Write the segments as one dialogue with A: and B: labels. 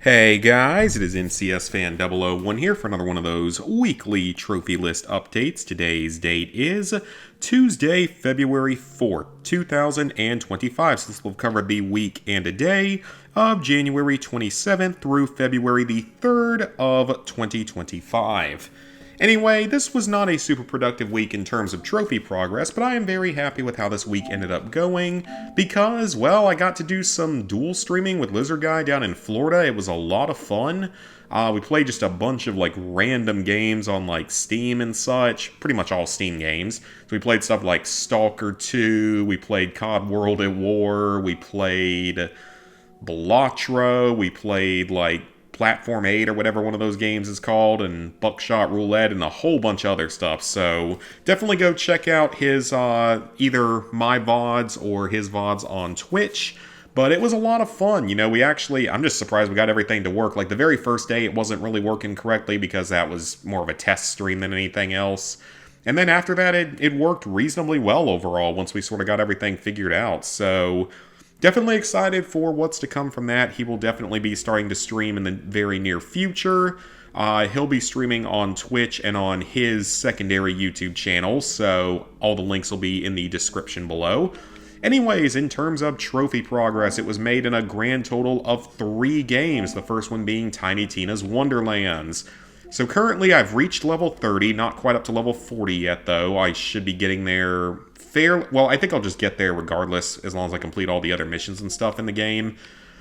A: Hey guys, it is NCS Fan 001 here for another one of those weekly trophy list updates. Today's date is Tuesday, February 4th, 2025. So this will cover the week and a day of January 27th through February the 3rd of 2025. Anyway, this was not a super productive week in terms of trophy progress, but I am very happy with how this week ended up going because, well, I got to do some dual streaming with Lizardguy down in Florida. It was a lot of fun. We played just a bunch of random games on Steam and such, pretty much all Steam games. So we played stuff like Stalker 2, we played COD World at War, we played Balatro, we played Platform 8 or whatever one of those games is called, and Buckshot Roulette, and a whole bunch of other stuff. So definitely go check out his either my VODs or his VODs on Twitch. But it was a lot of fun. You know, I'm just surprised we got everything to work. Like the very first day, it wasn't really working correctly because that was more of a test stream than anything else. And then after that, it worked reasonably well overall once we sort of got everything figured out. So definitely excited for what's to come from that. He will definitely be starting to stream in the very near future. He'll be streaming on Twitch and on his secondary YouTube channel, so all the links will be in the description below. Anyways, in terms of trophy progress, it was made in a grand total of 3 games, the first one being Tiny Tina's Wonderlands. So currently I've reached level 30, not quite up to level 40 yet though. I should be getting there well, I think I'll just get there regardless as long as I complete all the other missions and stuff in the game.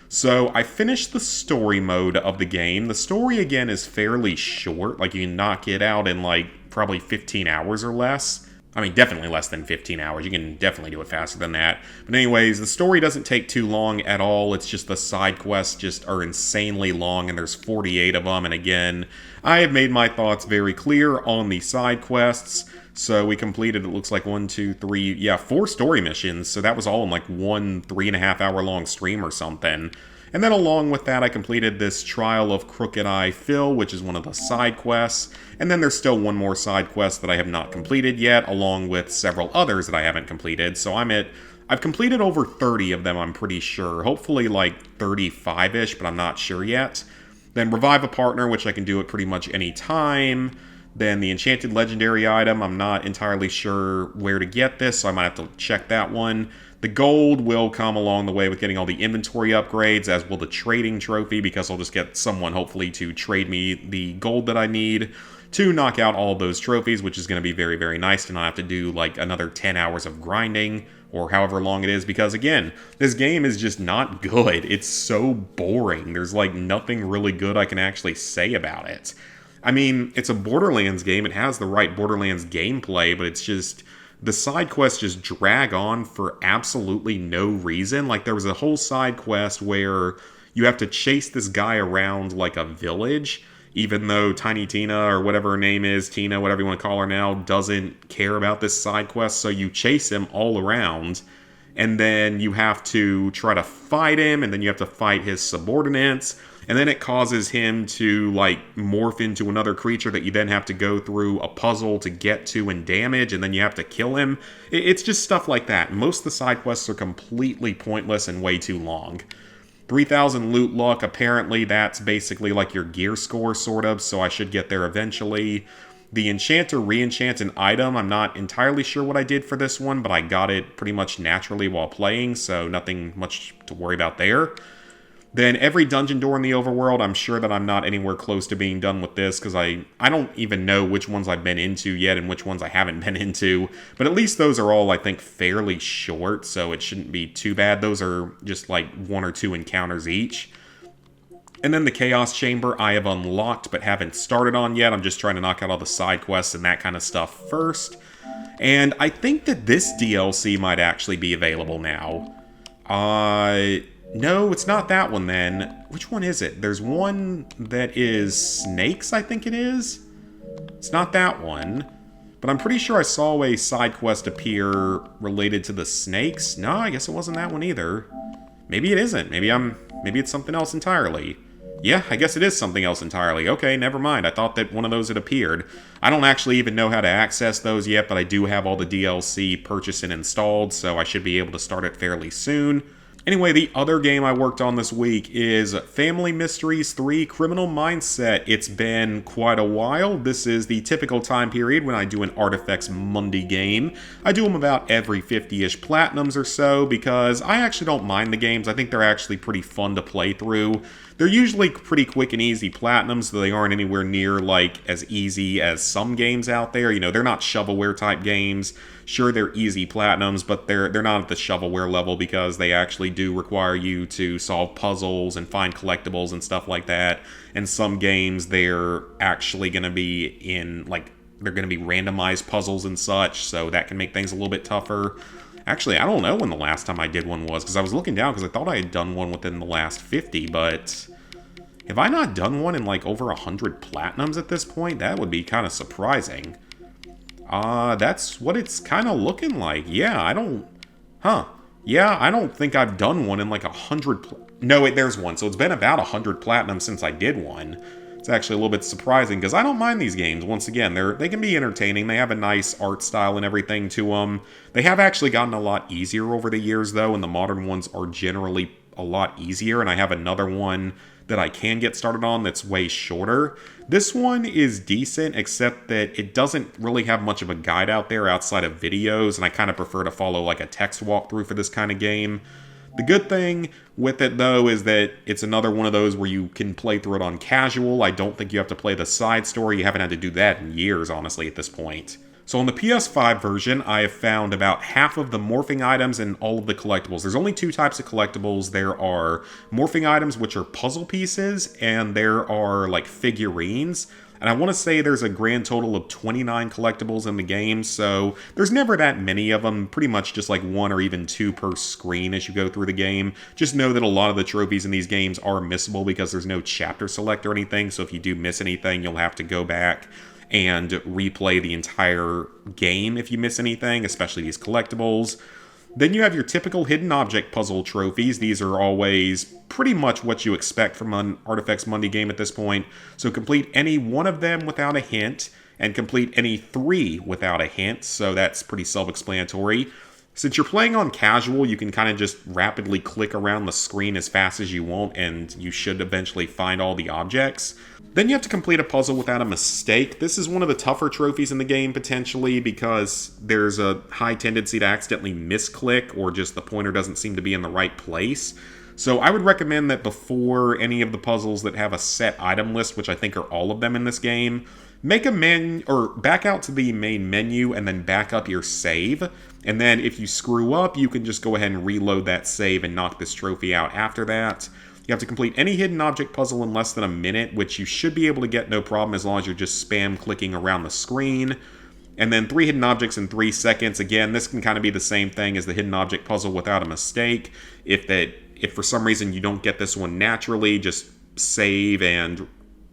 A: So I finished the story mode of the game. The story again is fairly short, you can knock it out in probably 15 hours or less. I mean, definitely less than 15 hours. You can definitely do it faster than that. But anyways, the story doesn't take too long at all. It's just the side quests just are insanely long, and there's 48 of them. And again, I have made my thoughts very clear on the side quests. So we completed, it looks like 4 story missions. So that was all in one 3.5 hour long stream or something. And then along with that, I completed this Trial of Crooked Eye Phil, which is one of the side quests. And then there's still one more side quest that I have not completed yet, along with several others that I haven't completed. So I've completed over 30 of them, I'm pretty sure. Hopefully 35-ish, but I'm not sure yet. Then Revive a Partner, which I can do at pretty much any time. Then the Enchanted Legendary item, I'm not entirely sure where to get this, so I might have to check that one. The gold will come along the way with getting all the inventory upgrades, as will the trading trophy, because I'll just get someone, hopefully, to trade me the gold that I need to knock out all those trophies, which is going to be very, very nice to not have to do, another 10 hours of grinding, or however long it is, because, again, this game is just not good. It's so boring. There's, nothing really good I can actually say about it. I mean, it's a Borderlands game. It has the right Borderlands gameplay, but it's just the side quests just drag on for absolutely no reason. There was a whole side quest where you have to chase this guy around a village, even though Tiny Tina, or whatever her name is, Tina, whatever you want to call her now, doesn't care about this side quest. So you chase him all around, and then you have to try to fight him, and then you have to fight his subordinates. And then it causes him to, morph into another creature that you then have to go through a puzzle to get to and damage, and then you have to kill him. It's just stuff like that. Most of the side quests are completely pointless and way too long. 3,000 loot luck, apparently that's basically your gear score, sort of, so I should get there eventually. The enchant or re-enchant an item, I'm not entirely sure what I did for this one, but I got it pretty much naturally while playing, so nothing much to worry about there. Then every dungeon door in the overworld, I'm sure that I'm not anywhere close to being done with this, because I don't even know which ones I've been into yet and which ones I haven't been into. But at least those are all, I think, fairly short, so it shouldn't be too bad. Those are just 1 or 2 encounters each. And then the Chaos Chamber I have unlocked but haven't started on yet. I'm just trying to knock out all the side quests and that kind of stuff first. And I think that this DLC might actually be available now. No, it's not that one then. Which one is it? There's one that is snakes, I think it is? It's not that one. But I'm pretty sure I saw a side quest appear related to the snakes. No, I guess it wasn't that one either. Maybe it isn't. Maybe it's something else entirely. Yeah, I guess it is something else entirely. Okay, never mind. I thought that one of those had appeared. I don't actually even know how to access those yet, but I do have all the DLC purchased and installed, so I should be able to start it fairly soon. Anyway, the other game I worked on this week is Family Mysteries 3 Criminal Mindset. It's been quite a while. This is the typical time period when I do an Artifacts Monday game. I do them about every 50-ish platinums or so because I actually don't mind the games. I think they're actually pretty fun to play through. They're usually pretty quick and easy platinums, so they aren't anywhere near like as easy as some games out there. You know, they're not shovelware type games. Sure, they're easy platinums, but they're not at the shovelware level because they actually do require you to solve puzzles and find collectibles and stuff like that. And some games, they're actually going to be in, like, they're going to be randomized puzzles and such, so that can make things a little bit tougher. Actually, I don't know when the last time I did one was, because I was looking down because I thought I had done one within the last 50, but have I not done one in, like, over 100 platinums at this point? That would be kind of surprising. That's what it's kind of looking like. Yeah, I don't think I've done one in like 100. No, wait, there's one. So it's been about 100 platinum since I did one. It's actually a little bit surprising because I don't mind these games. Once again, they can be entertaining. They have a nice art style and everything to them. They have actually gotten a lot easier over the years though, and the modern ones are generally a lot easier. And I have another one that I can get started on that's way shorter. This one is decent, except that it doesn't really have much of a guide out there outside of videos, and I kind of prefer to follow like a text walkthrough for this kind of game. The good thing with it, though, is that it's another one of those where you can play through it on casual. I don't think you have to play the side story. You haven't had to do that in years, honestly, at this point. So on the PS5 version, I have found about half of the morphing items and all of the collectibles. There's only two types of collectibles. There are morphing items, which are puzzle pieces, and there are like figurines. And I want to say there's a grand total of 29 collectibles in the game, so there's never that many of them, pretty much just like one or even two per screen as you go through the game. Just know that a lot of the trophies in these games are missable because there's no chapter select or anything, so if you do miss anything, you'll have to go back and replay the entire game if you miss anything, especially these collectibles. Then you have your typical hidden object puzzle trophies. These are always pretty much what you expect from an Artifacts Monday game at this point. So complete any one of them without a hint, and complete any 3 without a hint, so that's pretty self-explanatory. Since you're playing on casual, you can kind of just rapidly click around the screen as fast as you want, and you should eventually find all the objects. Then you have to complete a puzzle without a mistake. This is one of the tougher trophies in the game, potentially, because there's a high tendency to accidentally misclick, or just the pointer doesn't seem to be in the right place. So I would recommend that before any of the puzzles that have a set item list, which I think are all of them in this game, make a menu, or back out to the main menu and then back up your save. And then if you screw up, you can just go ahead and reload that save and knock this trophy out after that. You have to complete any hidden object puzzle in less than a minute, which you should be able to get no problem as long as you're just spam clicking around the screen. And then 3 hidden objects in 3 seconds. Again, this can kind of be the same thing as the hidden object puzzle without a mistake. If for some reason you don't get this one naturally, just save and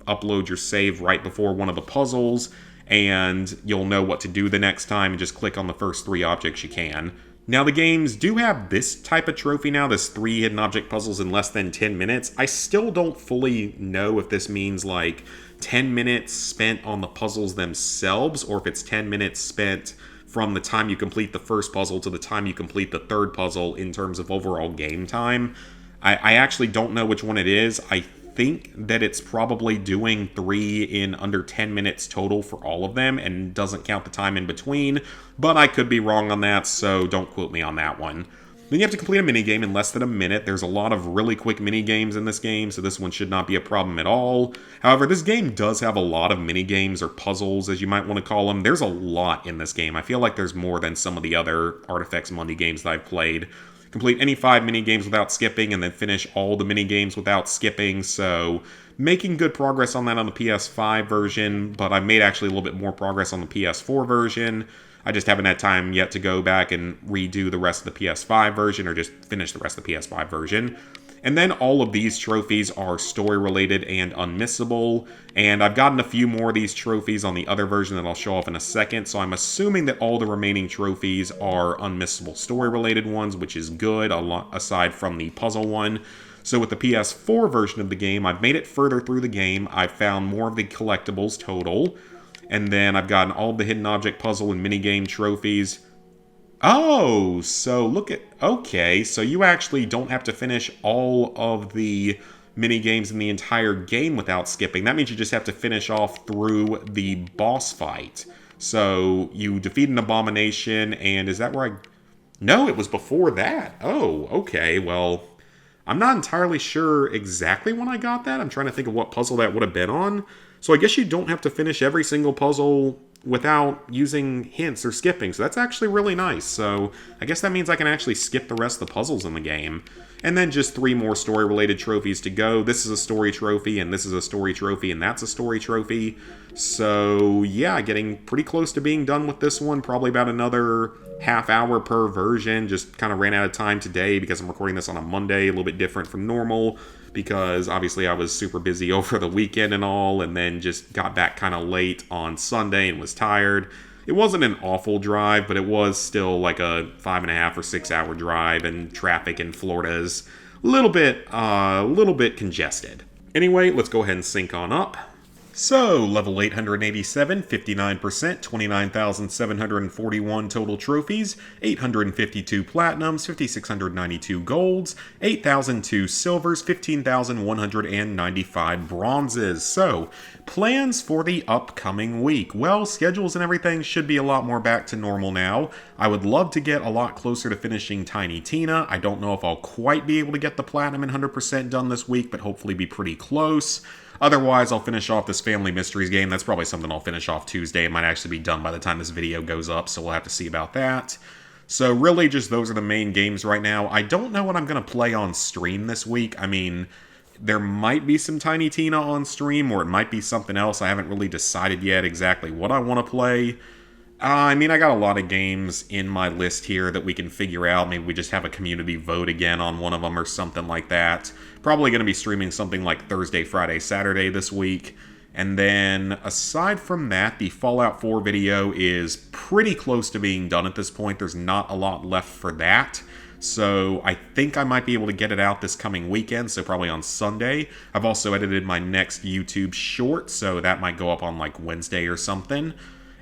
A: upload your save right before one of the puzzles, and you'll know what to do the next time, and just click on the first 3 objects you can. Now, the games do have this type of trophy now, this 3 hidden object puzzles in less than 10 minutes. I still don't fully know if this means like 10 minutes spent on the puzzles themselves, or if it's 10 minutes spent from the time you complete the first puzzle to the time you complete the third puzzle in terms of overall game time. I actually don't know which one it is. I think that it's probably doing 3 in under 10 minutes total for all of them and doesn't count the time in between, but I could be wrong on that, so don't quote me on that one. Then you have to complete a minigame in less than a minute. There's a lot of really quick minigames in this game, so this one should not be a problem at all. However, this game does have a lot of minigames, or puzzles, as you might want to call them. There's a lot in this game. I feel like there's more than some of the other Artifacts Monday games that I've played. Complete any 5 minigames without skipping, and then finish all the minigames without skipping, so making good progress on that on the PS5 version, but I've made actually a little bit more progress on the PS4 version. I just haven't had time yet to go back and redo the rest of the PS5 version, or just finish the rest of the PS5 version. And then all of these trophies are story-related and unmissable, and I've gotten a few more of these trophies on the other version that I'll show off in a second, so I'm assuming that all the remaining trophies are unmissable story-related ones, which is good, aside from the puzzle one. So with the PS4 version of the game, I've made it further through the game, I've found more of the collectibles total, and then I've gotten all of the hidden object puzzle and minigame trophies. Oh, so look at. Okay, so you actually don't have to finish all of the mini games in the entire game without skipping. That means you just have to finish off through the boss fight. So you defeat an abomination, and is that where I. No, it was before that. Oh, okay, well. I'm not entirely sure exactly when I got that. I'm trying to think of what puzzle that would have been on. So I guess you don't have to finish every single puzzle without using hints or skipping. So that's actually really nice. So I guess that means I can actually skip the rest of the puzzles in the game. And then just 3 more story-related trophies to go. This is a story trophy, and this is a story trophy, and that's a story trophy. So yeah, getting pretty close to being done with this one. Probably about another half hour per version. Just kind of ran out of time today because I'm recording this on a Monday, a little bit different from normal because obviously I was super busy over the weekend and all, and then just got back kind of late on Sunday and was tired. It wasn't an awful drive, but it was still like a 5.5 or 6 hour drive, and traffic in Florida is a little bit congested. Anyway, let's go ahead and sync on up. So, level 887, 59%, 29,741 total trophies, 852 platinums, 5,692 golds, 8,002 silvers, 15,195 bronzes. So, plans for the upcoming week. Well, schedules and everything should be a lot more back to normal now. I would love to get a lot closer to finishing Tiny Tina. I don't know if I'll quite be able to get the platinum and 100% done this week, but hopefully be pretty close. Otherwise, I'll finish off this Family Mysteries game. That's probably something I'll finish off Tuesday. It might actually be done by the time this video goes up, so we'll have to see about that. So really, just those are the main games right now. I don't know what I'm going to play on stream this week. I mean, there might be some Tiny Tina on stream, or it might be something else. I haven't really decided yet exactly what I want to play. I mean, I got a lot of games in my list here that we can figure out. Maybe we just have a community vote again on one of them or something like that. Probably going to be streaming something like Thursday, Friday, Saturday this week. And then, aside from that, the Fallout 4 video is pretty close to being done at this point. There's not a lot left for that. So I think I might be able to get it out this coming weekend, so probably on Sunday. I've also edited my next YouTube short, so that might go up on like Wednesday or something.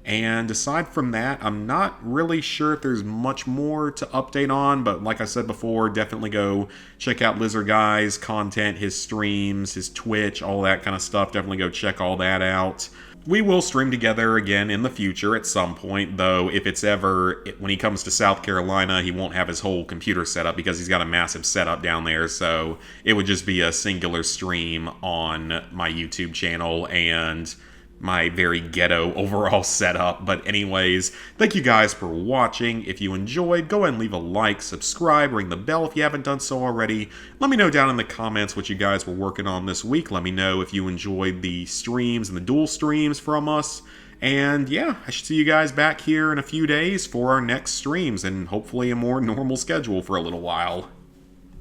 A: And aside from that, I'm not really sure if there's much more to update on, but like I said before, definitely go check out Lizardguy's content, his streams, his Twitch, all that kind of stuff. Definitely go check all that out. We will stream together again in the future at some point, though if it's ever, when he comes to South Carolina, he won't have his whole computer set up because he's got a massive setup down there, so it would just be a singular stream on my YouTube channel and my very ghetto overall setup. But anyways, thank you guys for watching. If you enjoyed, go ahead and leave a like, subscribe, ring the bell if you haven't done so already. Let me know down in the comments what you guys were working on this week. Let me know if you enjoyed the streams and the dual streams from us. And yeah, I should see you guys back here in a few days for our next streams and hopefully a more normal schedule for a little while.